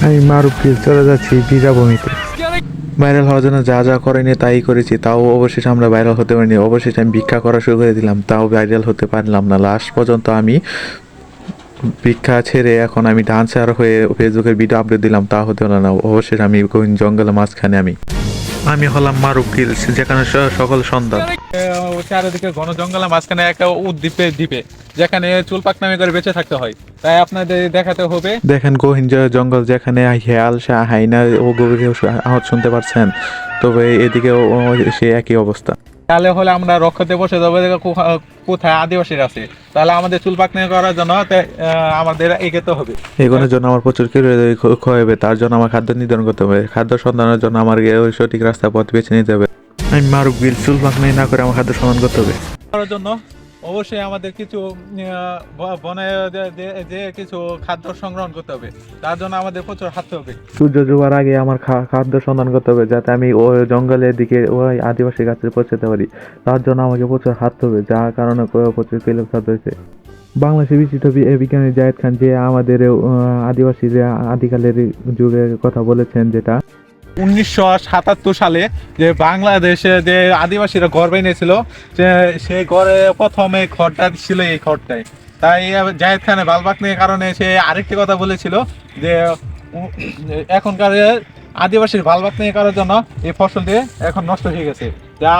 আমি মারুফকে চলে যাচ্ছি বীরাভূমিতে। ভাইরাল হওয়ার জন্য যা যা করেনি তাই করেছি, তাও অবশেষে আমরা ভাইরাল হতে পারিনি। অবশেষে আমি ভিক্ষা করা শুরু করে দিলাম, তাও ভাইরাল হতে পারলাম না। লাস্ট পর্যন্ত আমি ভিক্ষা ছেড়ে এখন আমি ডান্সার হয়ে ফেসবুকের ভিডিও আপলোড দিলাম, তা হতে হলো না। অবশেষে আমি গহীন জঙ্গলের মাঝখানে আমি হলাম মারুফ গিলস, যেখানে সকল সন্ধ্যা। চারিদিকে ঘন জঙ্গলের মাঝখানে একটা দ্বীপে যেখানে চুলপাক নামে করে বেঁচে থাকতে হয়, তাই আপনাদের দেখাতে হবে। দেখেন গহীন জঙ্গল, যেখানে হেয়াল হাইনা ও গভীর আওয়াজ শুনতে পারছেন, তবে এদিকেও সে একই অবস্থা। তাহলে হলে আমরা রক্ষতে বসে যাবো যে কোথায় আদিবাসীরা আছে, তাহলে আমাদের চুল পাকনা করার জন্য আমাদের এগোতে হবে। এগুলোর জন্য আমার প্রচুর ক্ষয় হবে, তার জন্য আমার খাদ্য নির্ধারণ করতে হবে। খাদ্য সন্ধানের জন্য আমার ওই সঠিক রাস্তা পথ বেছে নিতে হবে। আমি মারুফ গিল চুল পাকনাই না করে আমার খাদ্য সন্ধান করতে হবে। করার জন্য অবশ্যই আমাদের কিছু বনে যে কিছু খাদ্য সংগ্রহণ করতে হবে, তার জন্য আমাদের প্রচুর হাঁটতে হবে। সূর্য ডোবার আগে আমার খাদ্য সন্ধান করতে হবে, যাতে আমি ওই জঙ্গলের দিকে ওই আদিবাসী গাছে পৌঁছাতে পারি। তার জন্য আমাকে প্রচুর হাঁটতে হবে, যার কারণে প্রচুর কিলো খাদ্য হয়েছে। বাংলাদেশের বিচিত্র বিজ্ঞানী জায়েদ খান যে আমাদের আদিবাসীদের আদিকালের যুগের কথা বলেছেন, যেটা 1977 সালে যে বাংলাদেশে যে আদিবাসীরা ঘর বানিয়েছিল, সেই ঘরে প্রথমে ঘরটা ছিল এই ঘরটাই। তাই জাহেদ খানের বালবাক নিয়ে কারণে সে আরেকটি কথা বলেছিল যে এখনকার আদিবাসীর বালবাক নিয়ে করার জন্য এই ফসলটি এখন নষ্ট হয়ে গেছে, যা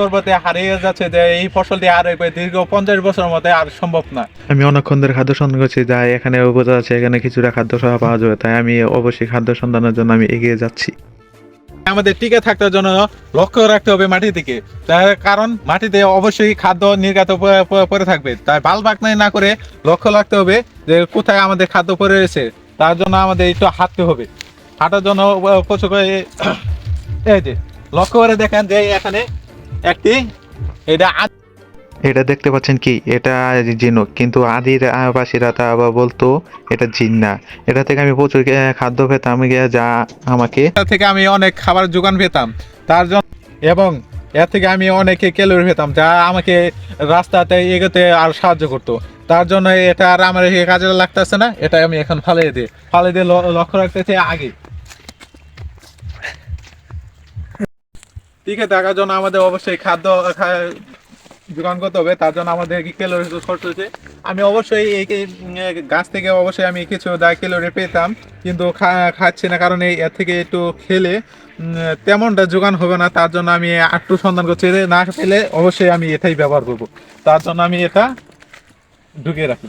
পর্বতে হারিয়ে যাচ্ছে। যে এই ফসলটি আর দীর্ঘ 50 বছরের মধ্যে আর সম্ভব না। আমি অনেকক্ষণ ধরে খাদ্য সন্ধান করছি, যাই এখানে বোঝা যাচ্ছে এখানে কিছুটা খাদ্য সহ পাওয়া যাবে, তাই আমি অবশ্যই খাদ্য সন্ধানের জন্য আমি এগিয়ে যাচ্ছি। আমাদের টিকে থাকার জন্য লক্ষ্য রাখতে হবে মাটির দিকে, তার কারণ মাটিতে অবশ্যই খাদ্য নির্গত পড়ে থাকবে। তাই বাল বাকনাই না করে লক্ষ্য রাখতে হবে যে কোথায় আমাদের খাদ্য পড়ে রয়েছে। তার জন্য আমাদের একটু হাঁটতে হবে। হাঁটার জন্য প্রচুর করে এই যে লক্ষ্য করে দেখেন যে এখানে একটি এটা এটা দেখতে পাচ্ছেন কি, এটা ঝিনুক, কিন্তু আদিবাসীরা তা আবার বলতো এটা জিন্না। এটা থেকে আমি প্রচুর খাদ্য পেতাম, যা আমাকে থেকে আমি অনেক খাবার যোগান পেতাম তার জন্য, এবং এর থেকে আমি অনেক ক্যালোরি পেতাম, যা আমাকে রাস্তাতে এগোতে আর সাহায্য করতো। তার জন্য এটা আর আমার কাজে লাগতেছে না, এটা আমি এখন ফালে দিয়ে লক্ষ্য রাখতেছি আগে। টিকে থাকার জন্য আমাদের অবশ্যই খাদ্য যোগান করতে হবে, তার জন্য আমাদের ক্যালোরি খরচ হচ্ছে। আমি অবশ্যই এই গাছ থেকে অবশ্যই আমি কিছু ক্যালোরি পেতাম, কিন্তু খাচ্ছি না, কারণ এর থেকে একটু খেলে তেমনটা যোগান হবে না। তার জন্য আমি একটু সন্ধান করছি, না পেলে অবশ্যই আমি এটাই ব্যবহার করব। তার জন্য আমি এটা ঢুকিয়ে রাখি।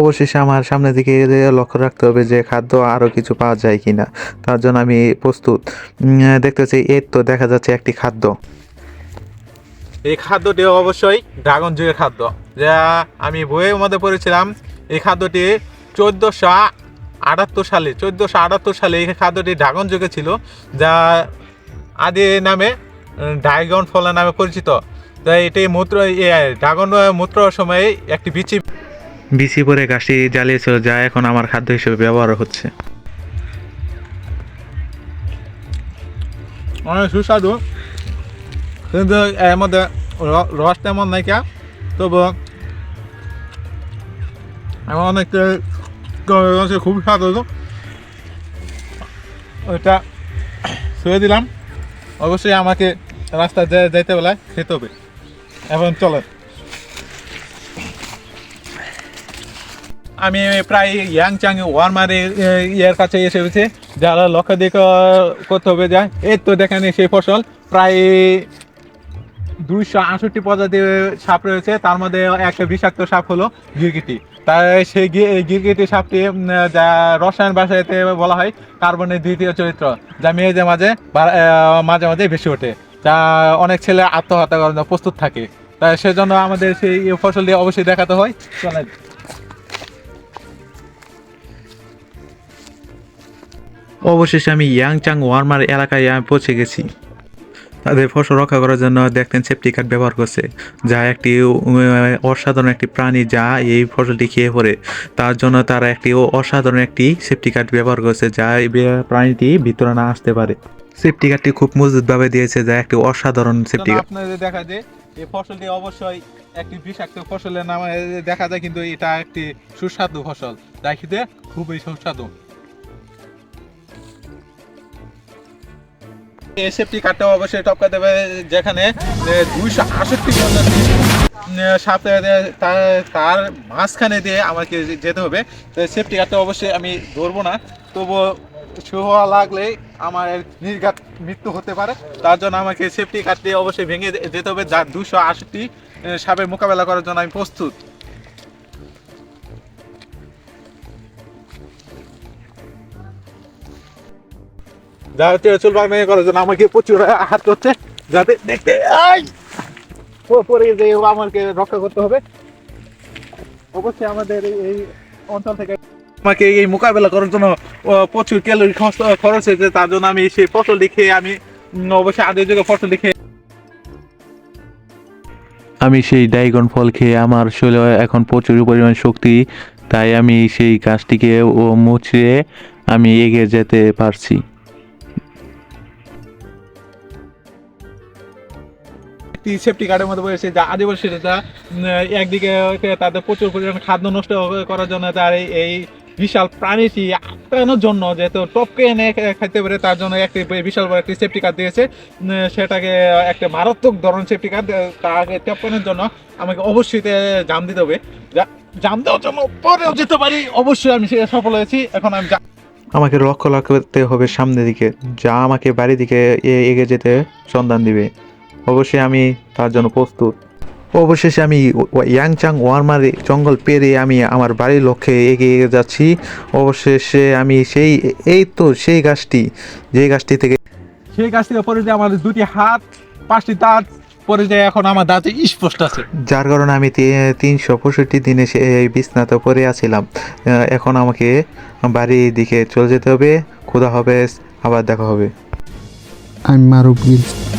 অবশেষে আমার সামনের দিকে লক্ষ্য রাখতে হবে যে খাদ্য আরো কিছু পাওয়া যায় কিনা। তার জন্য আমি প্রস্তুত। দেখতেছি এই তো দেখা যাচ্ছে একটি খাদ্য। এই খাদ্যটি অবশ্যই ড্রাগন যুগের খাদ্য, যা আমি বইয়ের মধ্যে পড়েছিলাম। এই খাদ্যটি 1478 সালে এই খাদ্যটি ড্রাগন যুগে ছিল, যা আদি নামে ড্রাগন ফল নামে পরিচিত। তাই এটি ড্রাগন মূত্র সময়ে একটি বিচি পরে গাছটি জ্বালিয়েছিল, যা এখন আমার খাদ্য হিসেবে ব্যবহার হচ্ছে। অনেক সুস্বাদু, কিন্তু এর মধ্যে রস তেমন নাই কে, তবু আমার অনেক খুব স্বাদ হতো। ওইটা ছুঁয়ে দিলাম। অবশ্যই আমাকে রাস্তায় যাইতে বেলায় খেতে হবে। এখন চলে আমি প্রায় ইয়াংচাং ওয়ারমার ইয়ের কাছে এসে গেছি, যারা লক্ষ্য দিকে করতে হবে যায়। এই তো দেখেন সেই ফসল প্রায় 268 প্রজাতির সাপ রয়েছে, তার মধ্যে একটা বিষাক্ত সাপ হলো গিরগিটি। তাই সেই গিরগিটি সাপটি যা রসায়ন ভাষাতে বলা হয় কার্বনের দ্বিতীয় চরিত্র, যা মেয়েদের মাঝে মাঝে মাঝে বেশি ওঠে, যা অনেক ছেলে আত্মহত্যা করার জন্য প্রস্তুত থাকে। তাই সেজন্য আমাদের সেই ফসলটি অবশ্যই দেখাতে হয়। চলেন। অবশেষে আমি ইয়াংচাং ওয়ারমার এলাকায় আমি পৌঁছে গেছি। তাদের ফসল রক্ষা করার জন্য দেখতেন সেফটি কার্ড ব্যবহার করছে, যা একটি অসাধারণ একটি প্রাণী যা এই ফসলটি খেয়ে পড়ে। তার জন্য তারা একটি অসাধারণ একটি সেফটি কার্ড ব্যবহার করছে, যা এই প্রাণীটি ভিতরে না আসতে পারে। সেফটি কার্ডটি খুব মজবুতভাবে দিয়েছে, যা একটি অসাধারণ সেফটি কার্ড। আপনাদের দেখা যায় এই ফসলটি অবশ্যই একটি বিষাক্ত ফসলের নামে দেখা যায়, কিন্তু এটা একটি সুস্বাদু ফসল, যা খেতে খুবই সুস্বাদু। এই সেফটি কার্ডটা অবশ্যই টপকা দেবে, যেখানে 268 সাথে তার মাঝখানে দিয়ে আমাকে যেতে হবে। তো সেফটি কার্ডটা অবশ্যই আমি ধরবো না, তবুও ছোঁয়া লাগলে আমার নির্ঘাত মৃত্যু হতে পারে। তার জন্য আমাকে সেফটি কার্ড দিয়ে অবশ্যই ভেঙে যেতে হবে, যার 268 সাপের মোকাবেলা করার জন্য আমি প্রস্তুত। যা হচ্ছে চুল বাগানে করার জন্য আমাকে প্রচুর হাত করছে, যাতে দেখতে পরে যে আমাকে রক্ষা করতে হবে। অবশ্যই আমাদের এই অঞ্চল থেকে আমাকে এই মোকাবেলা করার জন্য প্রচুর ক্যালোরি খরচ হয়েছে। তার জন্য আমি সেই ফসলটি খেয়ে আমি অবশ্যই আদের যুগে ফসলটি খেয়ে আমি সেই ড্রাগন ফল খেয়ে আমার শরীরে এখন প্রচুর পরিমাণ শক্তি, তাই আমি সেই গাছটিকে মুচড়ে আমি এগিয়ে যেতে পারছি। সেফটি কার্ডের মধ্যে বলেছে যে আদিবাসীরা একদিকে তাদের প্রচুর পরিমাণে খাদ্য নষ্ট করার জন্য তার এই বিশাল প্রাণীটি আটকানোর জন্য, যেহেতু টপকে এনে খাইতে পারে, তার জন্য একটি বিশাল বড় একটি সেফটি কার্ড দিয়েছে। সেটাকে একটা মারাত্মক ধরনের সেফটি কার্ড, তাকে টপকানোর জন্য আমাকে অবশ্যই জাম দিতে হবে। জাম দেওয়ার জন্য পরেও যেতে পারি, অবশ্যই আমি সেটা সফল হয়েছি। এখন আমি আমাকে লক্ষ্য রাখতে হবে সামনের দিকে, যা আমাকে বাড়ির দিকে এগিয়ে যেতে সন্ধান দিবে। অবশ্যই আমি তার জন্য প্রস্তুত। অবশেষে আমি ইয়াংচাং ওয়ারমার জঙ্গল পেরিয়ে আমি আমার বাড়ির লক্ষ্যে এগিয়ে যাচ্ছি। অবশেষে আমি সেই গাছটি, যে গাছটি থেকে সেই গাছ থেকে পরে যে আমার 2টি হাত 5টি দাঁত পরে যায়, এখন আমার দাঁতে স্পষ্ট আছে। যার কারণে আমি 365 দিনে সেই বিছনাতে পড়ে আছিলাম। এখন আমাকে বাড়ির দিকে চলে যেতে হবে। খোদা হাফেজ, আবার দেখা হবে। I'm Maruk Gils.